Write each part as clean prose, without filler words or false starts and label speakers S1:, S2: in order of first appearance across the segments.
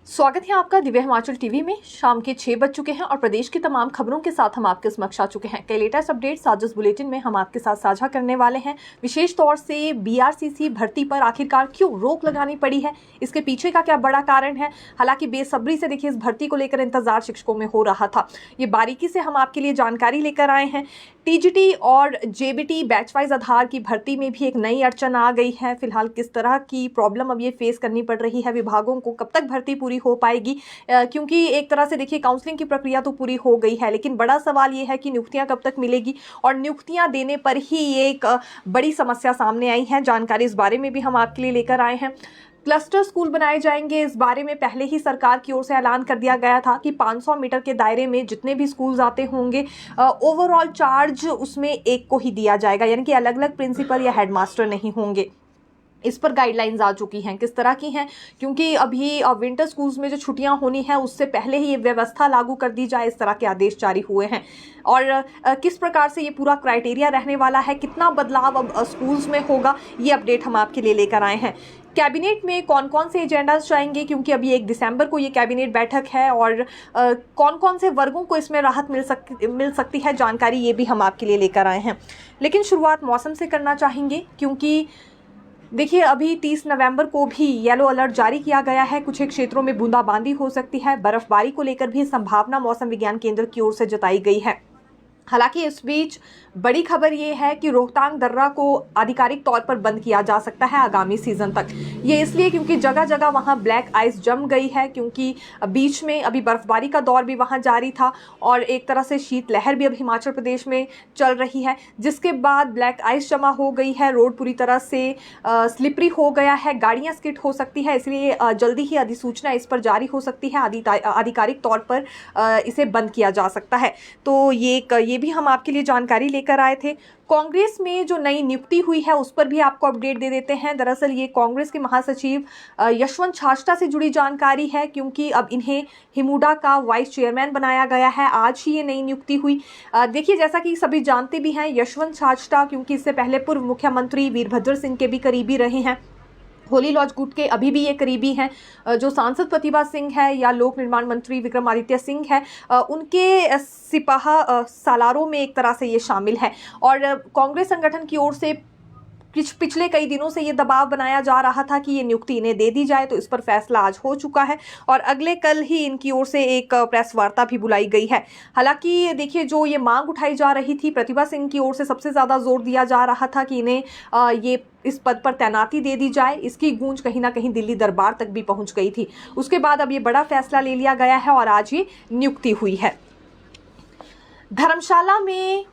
S1: स्वागत है आपका दिव्य हिमाचल टीवी में। शाम के 6 बज चुके हैं और प्रदेश की तमाम खबरों के साथ हम आपके समक्ष आ चुके हैं। कई लेटेस्ट अपडेट्स आज इस बुलेटिन में हम आपके साथ साझा करने वाले हैं। विशेष तौर से बीआरसीसी भर्ती पर आखिरकार क्यों रोक लगानी पड़ी है, इसके पीछे का क्या बड़ा कारण है। हालांकि बेसब्री से देखिए इस भर्ती को लेकर इंतजार शिक्षकों में हो रहा था। ये बारीकी से हम आपके लिए जानकारी लेकर आए हैं। टीजीटी और जेबीटी बैच वाइज आधार की भर्ती में भी एक नई अड़चन आ गई है। फिलहाल किस तरह की प्रॉब्लम अब ये फेस करनी पड़ रही है, विभागों को कब तक भर्ती पूरी हो पाएगी, क्योंकि एक तरह से देखिए काउंसलिंग की प्रक्रिया तो पूरी हो गई है, लेकिन बड़ा सवाल ये है कि नियुक्तियां कब तक मिलेगी और नियुक्तियां देने पर ही ये एक बड़ी समस्या सामने आई है। जानकारी इस बारे में भी हम आपके लिए लेकर आए हैं। क्लस्टर स्कूल बनाए जाएंगे, इस बारे में पहले ही सरकार की ओर से ऐलान कर दिया गया था कि 500 मीटर के दायरे में जितने भी स्कूल्स आते होंगे ओवरऑल चार्ज उसमें एक को ही दिया जाएगा, यानी कि अलग अलग प्रिंसिपल या हेडमास्टर नहीं होंगे। इस पर गाइडलाइंस आ चुकी हैं। किस तरह की हैं, क्योंकि अभी विंटर स्कूल्स में जो छुट्टियां होनी है उससे पहले ही ये व्यवस्था लागू कर दी जाए, इस तरह के आदेश जारी हुए हैं। और किस प्रकार से ये पूरा क्राइटेरिया रहने वाला है, कितना बदलाव अब स्कूल्स में होगा, ये अपडेट हम आपके लिए लेकर आए हैं। कैबिनेट में कौन कौन से एजेंडाज जाएंगे, क्योंकि अभी 1 दिसंबर को ये कैबिनेट बैठक है और कौन कौन से वर्गों को इसमें राहत मिल सकती है, जानकारी ये भी हम आपके लिए लेकर आए हैं। लेकिन शुरुआत मौसम से करना चाहेंगे, क्योंकि देखिए अभी 30 नवंबर को भी येलो अलर्ट जारी किया गया है। कुछ एक क्षेत्रों में बूंदाबांदी हो सकती है। बर्फबारी को लेकर भी संभावना मौसम विज्ञान केंद्र की ओर से जताई गई है। हालांकि इस बीच बड़ी खबर ये है कि रोहतांग दर्रा को आधिकारिक तौर पर बंद किया जा सकता है आगामी सीजन तक। ये इसलिए क्योंकि जगह जगह वहाँ ब्लैक आइस जम गई है, क्योंकि बीच में अभी बर्फबारी का दौर भी वहाँ जारी था और एक तरह से शीतलहर भी अब हिमाचल प्रदेश में चल रही है, जिसके बाद ब्लैक आइस जमा हो गई है। रोड पूरी तरह से स्लिपरी हो गया है, गाड़ियाँ स्किड हो सकती है, इसलिए जल्दी ही अधिसूचना इस पर जारी हो सकती है। आधिकारिक तौर पर इसे बंद किया जा सकता है। तो ये भी हम आपके लिए जानकारी लेकर आए थे। कांग्रेस में जो नई नियुक्ति हुई है उस पर भी आपको अपडेट दे देते हैं। दरअसल ये कांग्रेस के महासचिव यशवंत छाजटा से जुड़ी जानकारी है, क्योंकि अब इन्हें हिमुडा का वाइस चेयरमैन बनाया गया है। आज ही ये नई नियुक्ति हुई। देखिए जैसा कि सभी जानते भी हैं, यशवंत छाजटा क्योंकि इससे पहले पूर्व मुख्यमंत्री वीरभद्र सिंह के भी करीबी रहे हैं। होली लॉज गुट के अभी भी ये करीबी हैं। जो सांसद प्रतिभा सिंह है या लोक निर्माण मंत्री विक्रमादित्य सिंह है, उनके सिपाहा सालारों में एक तरह से ये शामिल है। और कांग्रेस संगठन की ओर से पिछले कई दिनों से ये दबाव बनाया जा रहा था कि ये नियुक्ति इन्हें दे दी जाए, तो इस पर फैसला आज हो चुका है और अगले कल ही इनकी ओर से एक प्रेस वार्ता भी बुलाई गई है। हालांकि देखिए जो ये मांग उठाई जा रही थी, प्रतिभा सिंह की ओर से सबसे ज़्यादा जोर दिया जा रहा था कि इन्हें ये इस पद पर तैनाती दे दी जाए। इसकी गूंज कहीं ना कहीं दिल्ली दरबार तक भी पहुंच गई थी। उसके बाद अब ये बड़ा फैसला ले लिया गया है और आज ये नियुक्ति हुई है। धर्मशाला में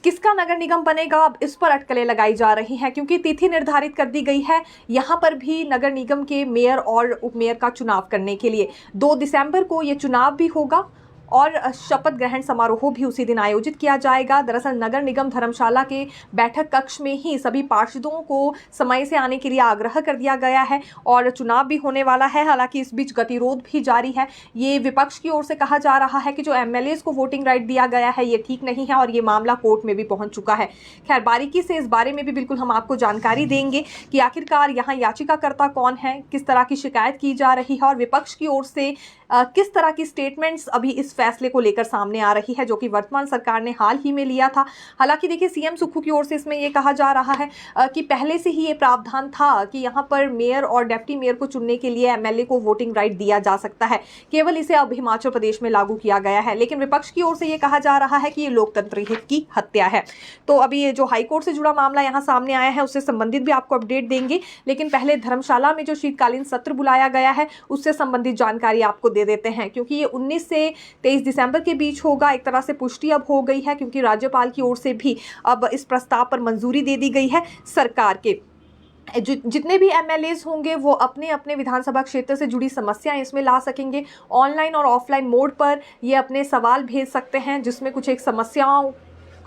S1: किसका नगर निगम बनेगा, अब इस पर अटकलें लगाई जा रही हैं, क्योंकि तिथि निर्धारित कर दी गई है यहां पर भी नगर निगम के मेयर और उपमेयर का चुनाव करने के लिए। 2 दिसंबर को ये चुनाव भी होगा और शपथ ग्रहण समारोह भी उसी दिन आयोजित किया जाएगा। दरअसल नगर निगम धर्मशाला के बैठक कक्ष में ही सभी पार्षदों को समय से आने के लिए आग्रह कर दिया गया है और चुनाव भी होने वाला है। हालांकि इस बीच गतिरोध भी जारी है। ये विपक्ष की ओर से कहा जा रहा है कि जो एमएलएज को वोटिंग राइट दिया गया है ये ठीक नहीं है और ये मामला कोर्ट में भी पहुंच चुका है। खैर बारीकी से इस बारे में भी बिल्कुल हम आपको जानकारी देंगे कि आखिरकार यहाँ याचिकाकर्ता कौन है, किस तरह की शिकायत की जा रही है और विपक्ष की ओर से किस तरह की स्टेटमेंट्स अभी इस फैसले को लेकर सामने आ रही है, जो कि वर्तमान सरकार ने हाल ही में लिया था। हालांकि देखिए सीएम सुक्खू की ओर से इसमें यह कहा जा रहा है कि पहले से ही ये प्रावधान था कि यहाँ पर मेयर और डिप्टी मेयर को चुनने के लिए एमएलए को वोटिंग राइट दिया जा सकता है, केवल इसे अब हिमाचल प्रदेश में लागू किया गया है। लेकिन विपक्ष की ओर से ये कहा जा रहा है कि ये लोकतंत्र हित की हत्या है। तो अभी ये जो हाईकोर्ट से जुड़ा मामला यहाँ सामने आया है उससे संबंधित भी आपको अपडेट देंगे, लेकिन पहले धर्मशाला में जो शीतकालीन सत्र बुलाया गया है उससे संबंधित जानकारी आपको दे देते हैं, क्योंकि ये 19 से 23 दिसंबर के बीच होगा। एक तरह से पुष्टि अब हो गई है, क्योंकि राज्यपाल की ओर से भी अब इस प्रस्ताव पर मंजूरी दे दी गई है। सरकार के जितने भी एमएलएज होंगे वो अपने अपने विधानसभा क्षेत्र से जुड़ी समस्याएं इसमें ला सकेंगे। ऑनलाइन और ऑफलाइन मोड पर ये अपने सवाल भेज सकते हैं, जिसमें कुछ एक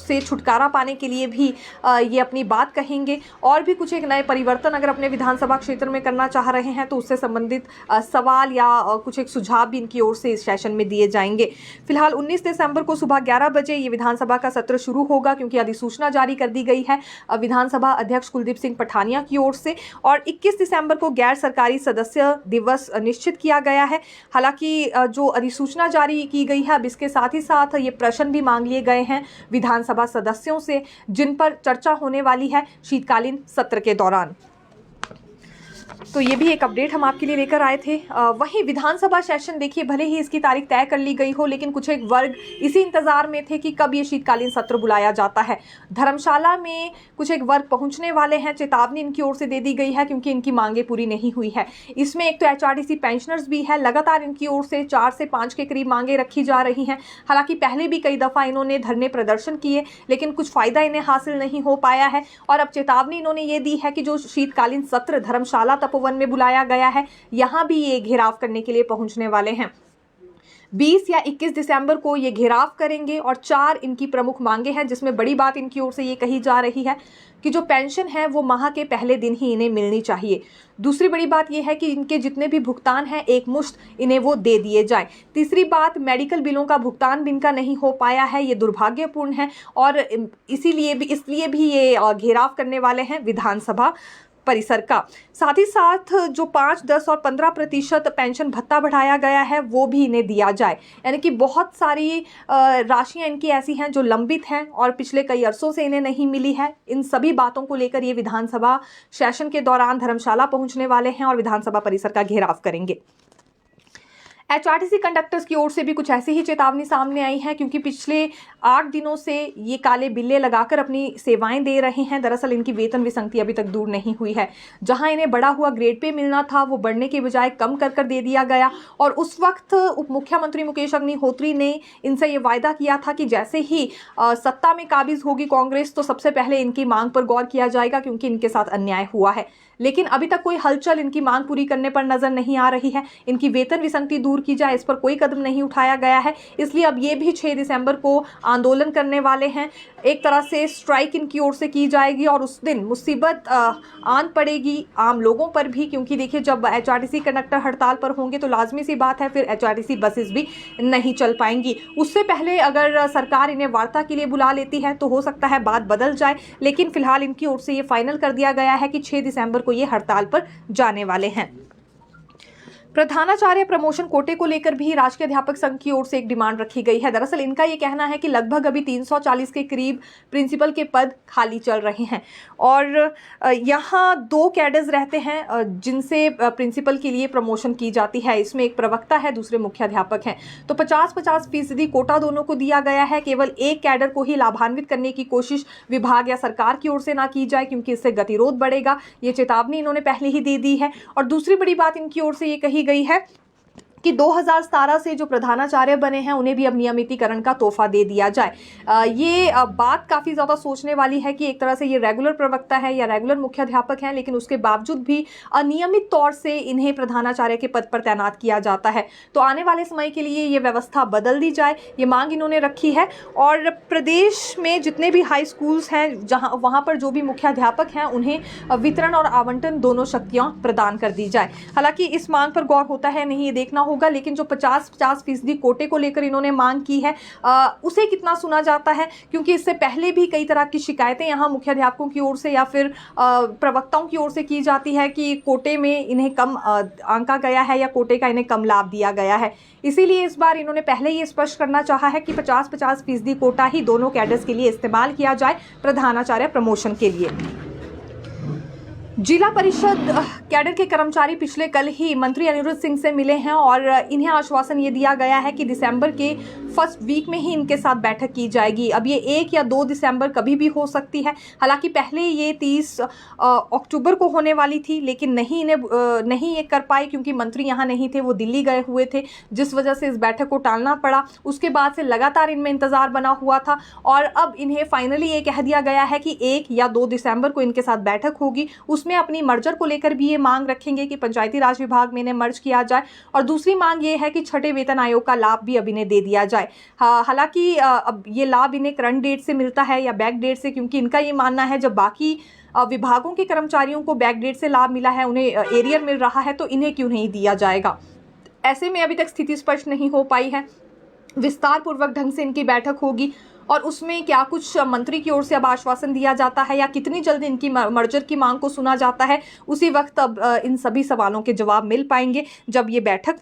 S1: से छुटकारा पाने के लिए भी ये अपनी बात कहेंगे और भी कुछ एक नए परिवर्तन अगर अपने विधानसभा क्षेत्र में करना चाह रहे हैं तो उससे संबंधित सवाल या कुछ एक सुझाव भी इनकी ओर से इस सेशन में दिए जाएंगे। फिलहाल 19 दिसंबर को सुबह 11 बजे ये विधानसभा का सत्र शुरू होगा क्योंकि अधिसूचना जारी कर दी गई है विधानसभा अध्यक्ष कुलदीप सिंह पठानिया की ओर से और 21 दिसंबर को गैर सरकारी सदस्य दिवस निश्चित किया गया है। हालांकि जो अधिसूचना जारी की गई है अब इसके साथ ही साथ ये प्रश्न भी मांग लिए गए हैं विधानसभा सदस्यों से जिन पर चर्चा होने वाली है शीतकालीन सत्र के दौरान। तो ये भी एक अपडेट हम आपके लिए लेकर आए थे। वहीं विधानसभा सेशन देखिए भले ही इसकी तारीख तय कर ली गई हो लेकिन कुछ एक वर्ग इसी इंतजार में थे कि कब ये शीतकालीन सत्र बुलाया जाता है। धर्मशाला में कुछ एक वर्ग पहुंचने वाले हैं, चेतावनी इनकी ओर से दे दी गई है क्योंकि इनकी मांगे पूरी नहीं हुई है। इसमें एक तो HRTC पेंशनर्स भी है, लगातार इनकी ओर से 4 से 5 के करीब मांगे रखी जा रही हैं। हालांकि पहले भी कई दफ़ा इन्होंने धरने प्रदर्शन किए लेकिन कुछ फायदा इन्हें हासिल नहीं हो पाया है और अब चेतावनी इन्होंने ये दी है कि जो शीतकालीन सत्र धर्मशाला तपोवन में बुलाया गया है यहां भी ये घेराव करने के लिए पहुंचने वाले हैं। 20 या 21 दिसंबर को ये घेराव करेंगे और 4 इनकी प्रमुख मांगे हैं जिसमें बड़ी बात इनकी ओर से ये कही जा रही है कि जो पेंशन है वो माह के पहले दिन ही इन्हें मिलनी चाहिए। दूसरी बड़ी बात यह है कि इनके जितने भी भुगतान हैं एक मुश्त इन्हें वो दे दिए जाएं। तीसरी बात मेडिकल बिलों का भुगतान भी इनका नहीं हो पाया है, ये दुर्भाग्यपूर्ण है और इसलिए भी ये घेराव करने वाले हैं विधानसभा परिसर का। साथ ही साथ जो 5, 10 और 15% पेंशन भत्ता बढ़ाया गया है वो भी इन्हें दिया जाए। यानी कि बहुत सारी राशियां इनकी ऐसी हैं जो लंबित हैं और पिछले कई अरसों से इन्हें नहीं मिली है। इन सभी बातों को लेकर ये विधानसभा सेशन के दौरान धर्मशाला पहुंचने वाले हैं और विधानसभा परिसर का घेराव करेंगे। HRTC कंडक्टर्स की ओर से भी कुछ ऐसी ही चेतावनी सामने आई है क्योंकि पिछले 8 दिनों से ये काले बिल्ले लगाकर अपनी सेवाएं दे रहे हैं। दरअसल इनकी वेतन विसंगति अभी तक दूर नहीं हुई है। जहां इन्हें बढ़ा हुआ ग्रेड पे मिलना था वो बढ़ने के बजाय कम कर दे दिया गया और उस वक्त उप मुख्यमंत्री मुकेश अग्निहोत्री ने इनसे ये वायदा किया था कि जैसे ही सत्ता में काबिज होगी कांग्रेस तो सबसे पहले इनकी मांग पर गौर किया जाएगा क्योंकि इनके साथ अन्याय हुआ है। लेकिन अभी तक कोई हलचल इनकी मांग पूरी करने पर नजर नहीं आ रही है। इनकी वेतन विसंगति दूर की जाए इस पर कोई कदम नहीं उठाया गया है। इसलिए अब ये भी 6 दिसंबर को आंदोलन करने वाले हैं। एक तरह से स्ट्राइक इनकी ओर से की जाएगी और उस दिन मुसीबत आन पड़ेगी आम लोगों पर भी क्योंकि देखिए जब HRTC कंडक्टर हड़ताल पर होंगे तो लाजमी सी बात है फिर HRTC बसेस भी नहीं चल पाएंगी। उससे पहले अगर सरकार इन्हें वार्ता के लिए बुला लेती है तो हो सकता है बात बदल जाए, लेकिन फिलहाल इनकी ओर से ये फाइनल कर दिया गया है कि 6 दिसंबर को ये हड़ताल पर जाने वाले हैं। प्रधानाचार्य प्रमोशन कोटे को लेकर भी राजकीय अध्यापक संघ की ओर से एक डिमांड रखी गई है। दरअसल इनका ये कहना है कि लगभग अभी 340 के करीब प्रिंसिपल के पद खाली चल रहे हैं और यहाँ 2 कैडर्स रहते हैं जिनसे प्रिंसिपल के लिए प्रमोशन की जाती है। इसमें एक प्रवक्ता है, दूसरे मुख्याध्यापक हैं। तो 50-50% कोटा दोनों को दिया गया है। केवल एक कैडर को ही लाभान्वित करने की कोशिश विभाग या सरकार की ओर से ना की जाए क्योंकि इससे गतिरोध बढ़ेगा। ये चेतावनी इन्होंने पहले ही दे दी है। और दूसरी बड़ी बात इनकी ओर से ये कही गई है कि 2017 से जो प्रधानाचार्य बने हैं उन्हें भी अब नियमितीकरण का तोहफा दे दिया जाए। ये बात काफ़ी ज़्यादा सोचने वाली है कि एक तरह से ये रेगुलर प्रवक्ता है या रेगुलर मुख्याध्यापक हैं लेकिन उसके बावजूद भी अनियमित तौर से इन्हें प्रधानाचार्य के पद पर तैनात किया जाता है। तो आने वाले समय के लिए ये व्यवस्था बदल दी जाए, ये मांग इन्होंने रखी है। और प्रदेश में जितने भी हाई स्कूल्स हैं वहाँ पर जो भी मुख्याध्यापक हैं उन्हें वितरण और आवंटन दोनों शक्तियाँ प्रदान कर दी जाए। हालांकि इस मांग पर गौर होता है नहीं, ये देखना होगा, लेकिन जो 50-50% कोटे को लेकर इन्होंने मांग की है उसे कितना सुना जाता है क्योंकि इससे पहले भी कई तरह की शिकायतें यहाँ मुख्याध्यापकों की ओर से या फिर प्रवक्ताओं की ओर से की जाती है कि कोटे में इन्हें कम आंका गया है या कोटे का इन्हें कम लाभ दिया गया है। इसीलिए इस बार इन्होंने पहले ये स्पष्ट करना चाहा है कि 50-50% कोटा ही दोनों कैडर्स के लिए इस्तेमाल किया जाए प्रधानाचार्य प्रमोशन के लिए। जिला परिषद कैडर के कर्मचारी पिछले कल ही मंत्री अनिरुद्ध सिंह से मिले हैं और इन्हें आश्वासन ये दिया गया है कि दिसंबर के फर्स्ट वीक में ही इनके साथ बैठक की जाएगी। अब ये 1 या 2 दिसंबर कभी भी हो सकती है। हालांकि पहले ये 30 अक्टूबर को होने वाली थी लेकिन नहीं ये कर पाए क्योंकि मंत्री यहाँ नहीं थे, वो दिल्ली गए हुए थे, जिस वजह से इस बैठक को टालना पड़ा। उसके बाद से लगातार इनमें इंतजार बना हुआ था और अब इन्हें फाइनली ये कह दिया गया है कि 1 या 2 दिसंबर को इनके साथ बैठक होगी। उसमें इसमें अपनी मर्जर को लेकर भी ये मांग रखेंगे कि पंचायती राज विभाग में इन्हें मर्ज किया जाए, और दूसरी मांग ये है कि छठे वेतन आयोग का लाभ भी अब इन्हें दे दिया जाए। हालांकि अब ये लाभ इन्हें करंट डेट से मिलता है या बैक डेट से, क्योंकि इनका ये मानना है जब बाकी विभागों के कर्मचारियों को बैक डेट से लाभ मिला है, उन्हें एरियर मिल रहा है, तो इन्हें क्यों नहीं दिया जाएगा। ऐसे में अभी तक स्थिति स्पष्ट नहीं हो पाई है। विस्तार पूर्वक ढंग से इनकी बैठक होगी और उसमें क्या कुछ मंत्री की ओर से अब आश्वासन दिया जाता है या कितनी जल्दी इनकी मर्जर की मांग को सुना जाता है, उसी वक्त अब इन सभी सवालों के जवाब मिल पाएंगे जब ये बैठक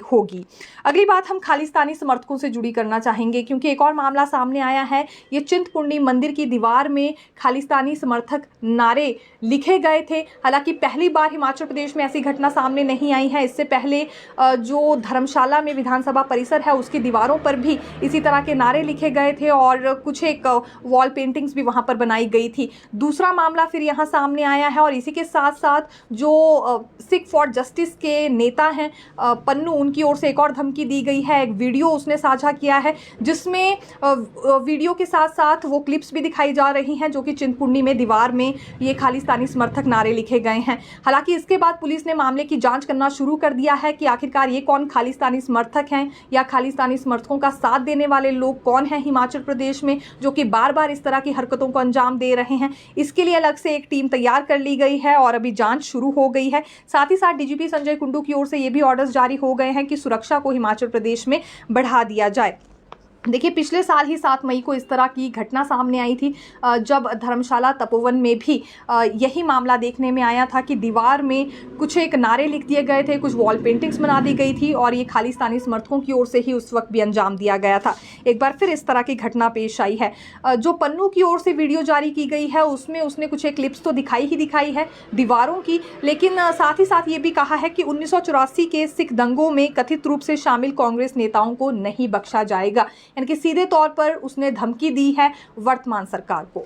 S1: होगी। अगली बात हम खालिस्तानी समर्थकों से जुड़ी करना चाहेंगे, क्योंकि एक और मामला सामने आया है। ये चिंतपूर्णी मंदिर की दीवार में खालिस्तानी समर्थक नारे लिखे गए थे। हालांकि पहली बार हिमाचल प्रदेश में ऐसी घटना सामने नहीं आई है। इससे पहले जो धर्मशाला में विधानसभा परिसर है उसकी दीवारों पर भी इसी तरह के नारे लिखे गए थे और कुछ एक वॉल पेंटिंग्स भी वहां पर बनाई गई थी। दूसरा मामला फिर यहाँ सामने आया है और इसी के साथ साथ जो सिख फॉर जस्टिस के नेता हैं पन्नू, उनकी ओर से एक और धमकी दी गई है। एक वीडियो उसने साझा किया है जिसमें वीडियो के साथ साथ वो क्लिप्स भी दिखाई जा रही हैं जो कि चिंतपूर्णी में दीवार में ये खालिस्तानी समर्थक नारे लिखे गए हैं। हालांकि इसके बाद पुलिस ने मामले की जांच करना शुरू कर दिया है कि आखिरकार ये कौन खालिस्तानी समर्थक हैं या खालिस्तानी समर्थकों का साथ देने वाले लोग कौन हैं हिमाचल प्रदेश में, जो कि बार बार इस तरह की हरकतों को अंजाम दे रहे हैं। इसके लिए अलग से एक टीम तैयार कर ली गई है और अभी जांच शुरू हो गई है। साथ ही साथ डीजीपी संजय कुंडू की ओर से ये भी ऑर्डर्स जारी हो गए हैं कि सुरक्षा को हिमाचल प्रदेश में बढ़ा दिया जाए। देखिए, पिछले साल ही 7 मई को इस तरह की घटना सामने आई थी जब धर्मशाला तपोवन में भी यही मामला देखने में आया था कि दीवार में कुछ एक नारे लिख दिए गए थे, कुछ वॉल पेंटिंग्स बना दी गई थी और ये खालिस्तानी समर्थकों की ओर से ही उस वक्त भी अंजाम दिया गया था। एक बार फिर इस तरह की घटना पेश आई है। जो पन्नू की ओर से वीडियो जारी की गई है उसमें उसने कुछ एक क्लिप्स तो दिखाई है दीवारों की, लेकिन साथ ही साथ ये भी कहा है कि 1984 के सिख दंगों में कथित रूप से शामिल कांग्रेस नेताओं को नहीं बख्शा जाएगा। यानी कि सीधे तौर पर उसने धमकी दी है वर्तमान सरकार को।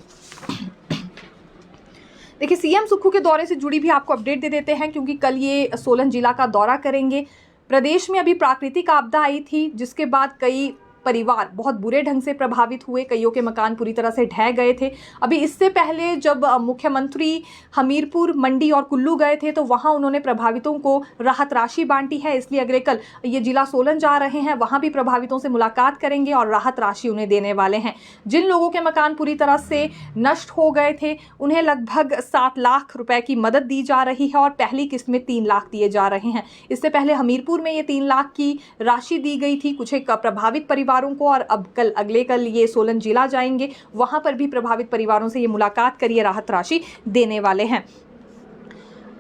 S1: देखिए, सीएम सुक्खू के दौरे से जुड़ी भी आपको अपडेट दे देते हैं, क्योंकि कल ये सोलन जिला का दौरा करेंगे। प्रदेश में अभी प्राकृतिक आपदा आई थी जिसके बाद कई परिवार बहुत बुरे ढंग से प्रभावित हुए, कईयों के मकान पूरी तरह से ढह गए थे। अभी इससे पहले जब मुख्यमंत्री हमीरपुर, मंडी और कुल्लू गए थे तो वहां उन्होंने प्रभावितों को राहत राशि बांटी है। इसलिए अगले कल ये जिला सोलन जा रहे हैं, वहां भी प्रभावितों से मुलाकात करेंगे और राहत राशि उन्हें देने वाले हैं। जिन लोगों के मकान पूरी तरह से नष्ट हो गए थे उन्हें लगभग 7 लाख रुपए की मदद दी जा रही है और पहली किस्त में 3 लाख दिए जा रहे हैं। इससे पहले हमीरपुर में ये 3 लाख की राशि दी गई थी कुछ एक प्रभावित परिवारों को, और अब अगले कल ये सोलन जिला जाएंगे, वहां पर भी प्रभावित परिवारों से ये मुलाकात करिए, राहत राशि देने वाले हैं।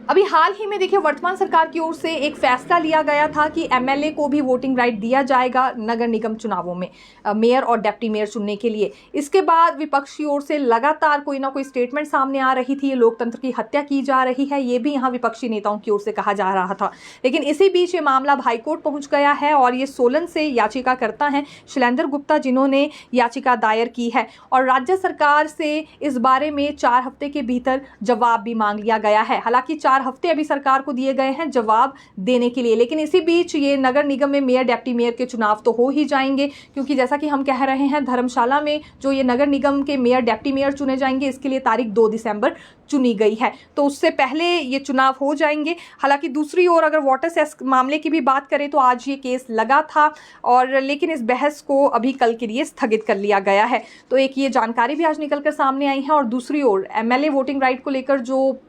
S1: अभी हाल ही में देखिए, वर्तमान सरकार की ओर से एक फैसला लिया गया था कि एमएलए को भी वोटिंग राइट दिया जाएगा नगर निगम चुनावों में, मेयर और डिप्टी मेयर चुनने के लिए। इसके बाद विपक्ष की ओर से लगातार कोई ना कोई स्टेटमेंट सामने आ रही थी, ये लोकतंत्र की हत्या की जा रही है, ये भी यहाँ विपक्षी नेताओं की ओर से कहा जा रहा था। लेकिन इसी बीच ये मामला हाईकोर्ट पहुंच गया है और ये सोलन से याचिकाकर्ता हैं शैलेंद्र गुप्ता, जिन्होंने याचिका दायर की है और राज्य सरकार से इस बारे में 4 हफ्ते के भीतर जवाब भी मांग लिया गया है। हालांकि 4 हफ्ते अभी सरकार को दिए गए हैं जवाब देने के लिए, लेकिन इसी बीच ये नगर निगम में मेयर, डिप्टी मेयर के चुनाव तो हो ही जाएंगे, क्योंकि जैसा कि हम कह रहे हैं धर्मशाला में जो ये नगर निगम के मेयर, डिप्टी मेयर चुने जाएंगे, इसके लिए तारीख 2 दिसंबर चुनी गई है, तो उससे पहले ये चुनाव हो जाएंगे। हालांकि दूसरी ओर अगर वाटर सेस मामले की भी बात करें तो आज ये केस लगा था और लेकिन इस बहस को अभी कल के लिए स्थगित कर लिया गया है। तो एक ये जानकारी भी आज निकलकर सामने आई है और दूसरी ओर एमएलए वोटिंग राइट को लेकर जो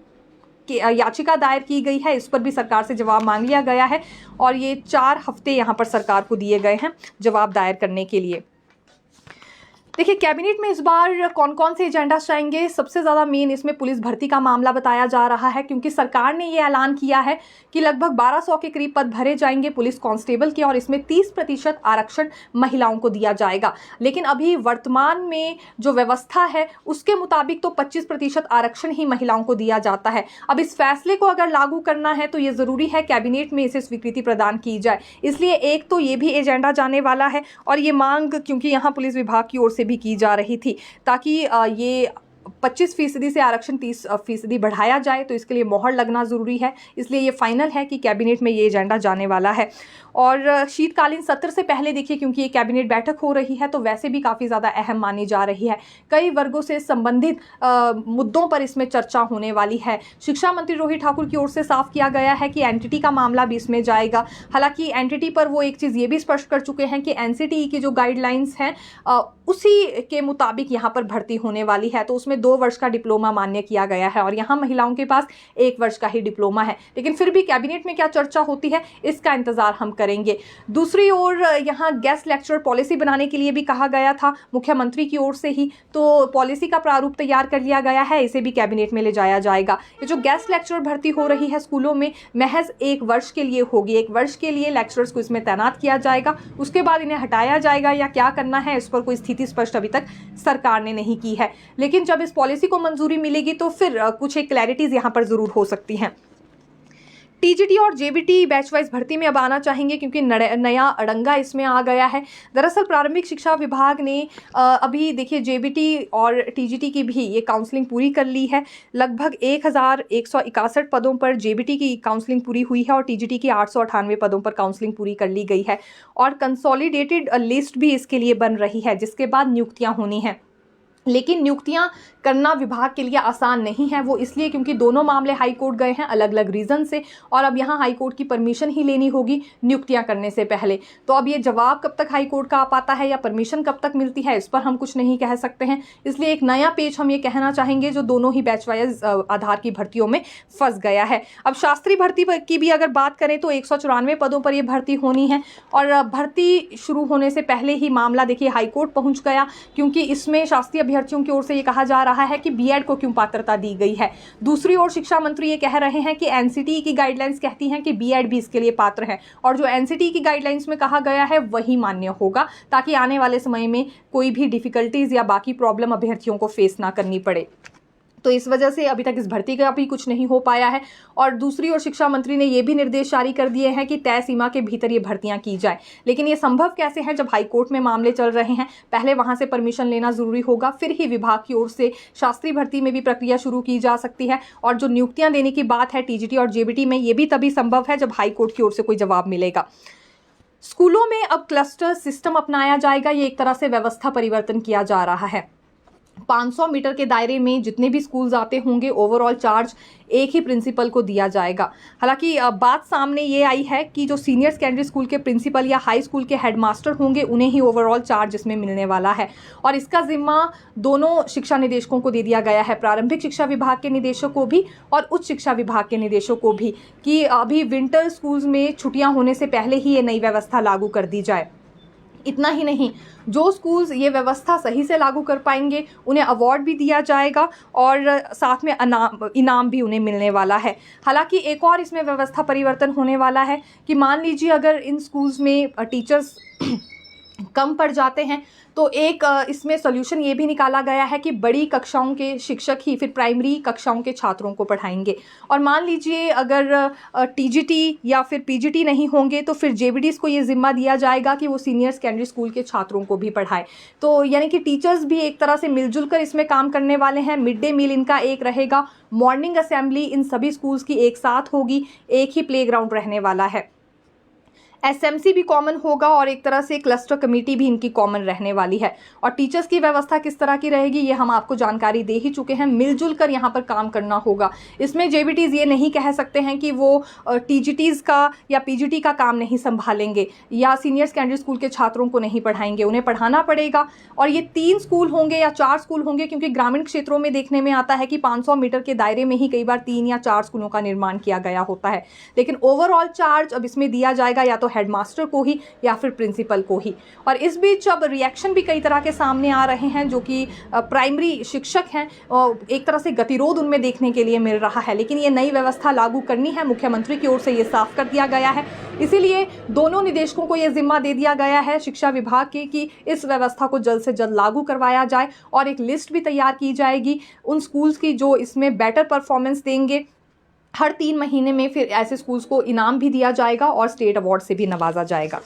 S1: याचिका दायर की गई है इस पर भी सरकार से जवाब मांग लिया गया है और ये 4 हफ्ते यहाँ पर सरकार को दिए गए हैं जवाब दायर करने के लिए। देखिए, कैबिनेट में इस बार कौन कौन से एजेंडास आएंगे, सबसे ज़्यादा मेन इसमें पुलिस भर्ती का मामला बताया जा रहा है, क्योंकि सरकार ने ये ऐलान किया है कि लगभग 1200 के करीब पद भरे जाएंगे पुलिस कांस्टेबल के और इसमें 30% आरक्षण महिलाओं को दिया जाएगा। लेकिन अभी वर्तमान में जो व्यवस्था है उसके मुताबिक तो 25% आरक्षण ही महिलाओं को दिया जाता है। अब इस फैसले को अगर लागू करना है तो ये ज़रूरी है कैबिनेट में इसे स्वीकृति प्रदान की जाए, इसलिए एक तो ये भी एजेंडा जाने वाला है और ये मांग क्योंकि यहाँ पुलिस विभाग की ओर से भी की जा रही थी ताकि ये 25% से आरक्षण 30% बढ़ाया जाए, तो इसके लिए मोहर लगना ज़रूरी है। इसलिए ये फाइनल है कि कैबिनेट में ये एजेंडा जाने वाला है। और शीतकालीन सत्र से पहले देखिए, क्योंकि ये कैबिनेट बैठक हो रही है तो वैसे भी काफ़ी ज़्यादा अहम मानी जा रही है। कई वर्गों से संबंधित मुद्दों पर इसमें चर्चा होने वाली है। शिक्षा मंत्री रोहित ठाकुर की ओर से साफ किया गया है कि एनसीटी का मामला भी इसमें जाएगा। हालांकि एनसीटी पर वो एक चीज़ ये भी स्पष्ट कर चुके हैं कि एनसीटी की जो गाइडलाइंस हैं उसी के मुताबिक यहाँ पर भर्ती होने वाली है। तो उसमें 2 वर्ष का डिप्लोमा मान्य किया गया है और यहाँ महिलाओं के पास 1 वर्ष का ही डिप्लोमा है। लेकिन फिर भी कैबिनेट में क्या चर्चा होती है, इसका इंतजार हम करेंगे। दूसरी ओर यहाँ गेस्ट लेक्चरर पॉलिसी बनाने के लिए भी कहा गया था मुख्यमंत्री की ओर से ही, तो पॉलिसी का प्रारूप तैयार कर लिया गया है, इसे भी कैबिनेट में ले जाया जाएगा। ये जो गेस्ट लेक्चरर भर्ती हो रही है स्कूलों में, महज 1 वर्ष के लिए होगी। 1 वर्ष के लिए लेक्चरर्स को इसमें तैनात किया जाएगा, उसके बाद इन्हें हटाया जाएगा या क्या करना है, इस पर कोई स्थिति स्पष्ट अभी तक सरकार ने नहीं की है। लेकिन जब इस पॉलिसी को मंजूरी मिलेगी तो फिर कुछ एक क्लैरिटीज यहाँ पर जरूर हो सकती हैं। टीजीटी और जेबीटी बैच वाइज भर्ती में अब आना चाहेंगे, क्योंकि नया अड़ंगा इसमें आ गया है। दरअसल प्रारंभिक शिक्षा विभाग ने अभी देखिए जेबीटी और टीजीटी की भी ये काउंसलिंग पूरी कर ली है। लगभग 1161 पदों पर जेबीटी की काउंसलिंग पूरी हुई है और टीजीटी की 898 पदों पर काउंसलिंग पूरी कर ली गई है और कंसोलिडेटेड लिस्ट भी इसके लिए बन रही है, जिसके बाद नियुक्तियां होनी है। लेकिन नियुक्तियां करना विभाग के लिए आसान नहीं है, वो इसलिए क्योंकि दोनों मामले हाई कोर्ट गए हैं अलग अलग रीज़न से, और अब यहाँ हाई कोर्ट की परमिशन ही लेनी होगी नियुक्तियां करने से पहले। तो अब ये जवाब कब तक हाई कोर्ट का आ पाता है या परमिशन कब तक मिलती है, इस पर हम कुछ नहीं कह सकते हैं। इसलिए एक नया पेज हम ये कहना चाहेंगे जो दोनों ही बैच वाइज आधार की भर्तियों में फंस गया है। अब शास्त्री भर्ती की भी अगर बात करें तो 194 पदों पर यह भर्ती होनी है और भर्ती शुरू होने से पहले ही मामला देखिए हाई कोर्ट पहुंच गया, क्योंकि इसमें शास्त्री अभ्यर्थियों की ओर से ये कहा जा रहा है कि बीएड को क्यों पात्रता दी गई है। दूसरी ओर शिक्षा मंत्री ये कह रहे हैं कि एनसीटी की गाइडलाइंस कहती हैं कि बीएड भी इसके लिए पात्र है और जो एनसीटी की गाइडलाइंस में कहा गया है वही मान्य होगा, ताकि आने वाले समय में कोई भी डिफिकल्टीज या बाकी प्रॉब्लम अभ्यर्थियों को फेस ना करनी पड़े। तो इस वजह से अभी तक इस भर्ती का भी कुछ नहीं हो पाया है। और दूसरी ओर शिक्षा मंत्री ने ये भी निर्देश जारी कर दिए हैं कि तय सीमा के भीतर ये भर्तियां की जाए। लेकिन ये संभव कैसे है जब हाई कोर्ट में मामले चल रहे हैं? पहले वहां से परमिशन लेना जरूरी होगा, फिर ही विभाग की ओर से शास्त्री भर्ती में भी प्रक्रिया शुरू की जा सकती है। और जो नियुक्तियां देने की बात है टीजीटी और जेबीटी में, ये भी तभी संभव है जब हाई कोर्ट की ओर से कोई जवाब मिलेगा। स्कूलों में अब क्लस्टर सिस्टम अपनाया जाएगा, ये एक तरह से व्यवस्था परिवर्तन किया जा रहा है। 500 मीटर के दायरे में जितने भी स्कूल्स आते होंगे ओवरऑल चार्ज एक ही प्रिंसिपल को दिया जाएगा। हालांकि बात सामने ये आई है कि जो सीनियर सेकेंडरी स्कूल के प्रिंसिपल या हाई स्कूल के हेडमास्टर होंगे उन्हें ही ओवरऑल चार्ज इसमें मिलने वाला है और इसका जिम्मा दोनों शिक्षा निदेशकों को दे दिया गया है, प्रारंभिक शिक्षा विभाग के निदेशक को भी और उच्च शिक्षा विभाग के निदेशक को भी, कि अभी विंटर स्कूल्स में छुट्टियां होने से पहले ही ये नई व्यवस्था लागू कर दी जाए। इतना ही नहीं, जो स्कूल्स ये व्यवस्था सही से लागू कर पाएंगे उन्हें अवार्ड भी दिया जाएगा और साथ में इनाम भी उन्हें मिलने वाला है। हालांकि एक और इसमें व्यवस्था परिवर्तन होने वाला है कि मान लीजिए अगर इन स्कूल्स में टीचर्स कम पड़ जाते हैं तो एक इसमें सॉल्यूशन ये भी निकाला गया है कि बड़ी कक्षाओं के शिक्षक ही फिर प्राइमरी कक्षाओं के छात्रों को पढ़ाएंगे। और मान लीजिए अगर टीजीटी या फिर पीजीटी नहीं होंगे तो फिर जेबीटीज को ये जिम्मा दिया जाएगा कि वो सीनियर सेकेंडरी स्कूल के छात्रों को भी पढ़ाए। तो यानी कि टीचर्स भी एक तरह से मिलजुल कर इसमें काम करने वाले हैं। मिड डे मील इनका एक रहेगा, मॉर्निंग असेंबली इन सभी स्कूल्स की एक साथ होगी, एक ही प्लेग्राउंड रहने वाला है। एसएमसी भी कॉमन होगा और एक तरह से क्लस्टर कमेटी भी इनकी कॉमन रहने वाली है। और टीचर्स की व्यवस्था किस तरह की रहेगी ये हम आपको जानकारी दे ही चुके हैं। मिलजुल कर यहाँ पर काम करना होगा। इसमें जेबीटीज ये नहीं कह सकते हैं कि वो टीजीटीज का या पीजीटी का काम नहीं संभालेंगे या सीनियर सेकेंडरी स्कूल के छात्रों को नहीं पढ़ाएंगे, उन्हें पढ़ाना पड़ेगा। और ये 3 स्कूल होंगे या 4 स्कूल होंगे, क्योंकि ग्रामीण क्षेत्रों में देखने में आता है कि 500 मीटर के दायरे में ही कई बार 3 या 4 स्कूलों का निर्माण किया गया होता है। लेकिन ओवरऑल चार्ज अब इसमें दिया जाएगा या तो हेडमास्टर को ही या फिर प्रिंसिपल को ही। और इस बीच अब रिएक्शन भी कई तरह के सामने आ रहे हैं जो कि प्राइमरी शिक्षक हैं, एक तरह से गतिरोध उनमें देखने के लिए मिल रहा है। लेकिन ये नई व्यवस्था लागू करनी है, मुख्यमंत्री की ओर से ये साफ कर दिया गया है। इसीलिए दोनों निदेशकों को यह जिम्मा दे दिया गया है शिक्षा विभाग के कि इस व्यवस्था को जल्द से जल्द लागू करवाया जाए और एक लिस्ट भी तैयार की जाएगी उन स्कूल्स की जो इसमें बेटर परफॉर्मेंस देंगे। हर 3 महीने में फिर ऐसे स्कूल्स को इनाम भी दिया जाएगा और स्टेट अवार्ड से भी नवाजा जाएगा।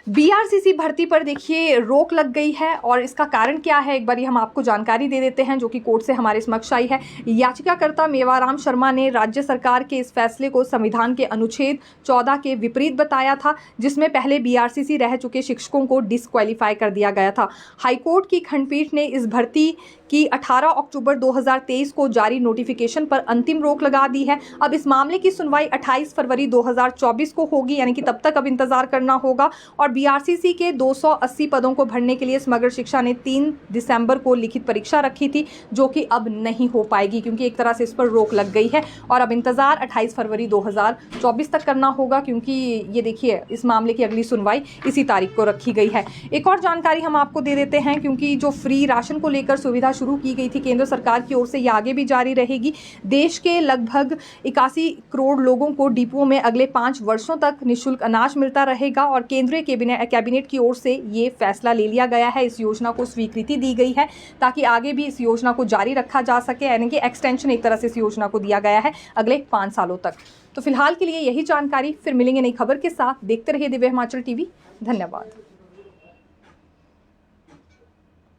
S1: बीआरसीसी भर्ती पर देखिए रोक लग गई है और इसका कारण क्या है एक बारी हम आपको जानकारी दे देते हैं, जो कि कोर्ट से हमारे समक्ष आई है। याचिकाकर्ता मेवाराम शर्मा ने राज्य सरकार के इस फैसले को संविधान के अनुच्छेद 14 के विपरीत बताया था, जिसमें पहले बीआरसीसी रह चुके शिक्षकों को डिस्क्वालीफाई कर दिया गया था। हाईकोर्ट की खंडपीठ ने इस भर्ती की 18 अक्टूबर 2023 को जारी नोटिफिकेशन पर अंतिम रोक लगा दी है। अब इस मामले की सुनवाई 28 फरवरी 2024 को होगी, यानी कि तब तक अब इंतजार करना होगा। और बीआरसीसी के 280 पदों को भरने के लिए समग्र शिक्षा ने 3 दिसंबर को लिखित परीक्षा रखी थी, जो कि अब नहीं हो पाएगी क्योंकि एक तरह से इस पर रोक लग गई है और अब इंतजार 28 फरवरी 2024 तक करना होगा, क्योंकि ये देखिए इस मामले की अगली सुनवाई इसी तारीख को रखी गई है। एक और जानकारी हम आपको दे देते हैं, क्योंकि जो फ्री राशन को लेकर सुविधा शुरू की गई थी केंद्र सरकार की ओर से, ये आगे भी जारी रहेगी। देश के लगभग 81 करोड़ लोगों को डिपुओं में अगले 5 वर्षों तक निःशुल्क अनाज मिलता रहेगा और केंद्रीय कैबिनेट की ओर से ये फैसला ले लिया गया है। इस योजना को स्वीकृति दी गई है ताकि आगे भी इस योजना को जारी रखा जा सके, यानी कि एक्सटेंशन एक तरह से इस योजना को दिया गया है अगले 5 सालों तक। तो फिलहाल के लिए यही जानकारी, फिर मिलेंगे नई खबर के साथ। देखते रहिए दिव्य हिमाचल टीवी। धन्यवाद।